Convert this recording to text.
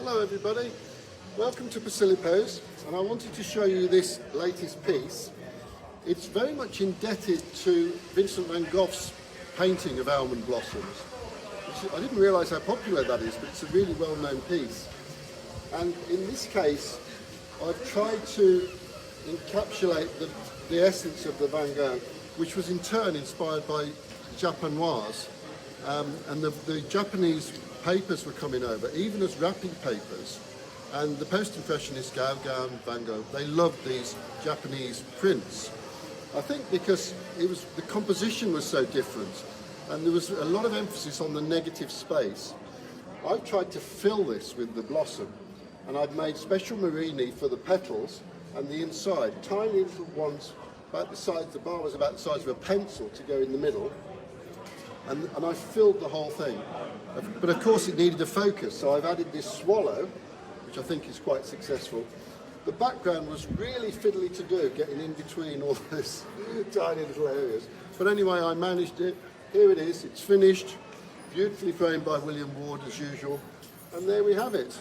Hello everybody, welcome to Pasilipos, and I wanted to show you this latest piece. It's very much indebted to Vincent van Gogh's painting of Almond Blossoms. I didn't realise how popular that is, but it's a really well-known piece. And in this case, I've tried to encapsulate the essence of the Van Gogh, which was in turn inspired by Japanoise. And the Japanese papers were coming over, even as wrapping papers. And the post-impressionists, Gauguin and Van Gogh, they loved these Japanese prints. I think because the composition was so different, and there was a lot of emphasis on the negative space. I've tried to fill this with the blossom, and I've made special marini for the petals and the inside, tiny little ones about the size, the bar was about the size of a pencil to go in the middle, and I filled the whole thing. But of course it needed a focus, so I've added this swallow, which I think is quite successful. The background was really fiddly to do, getting in between all those tiny little areas. But anyway, I managed it. Here it is, it's finished, beautifully framed by William Ward as usual, and there we have it.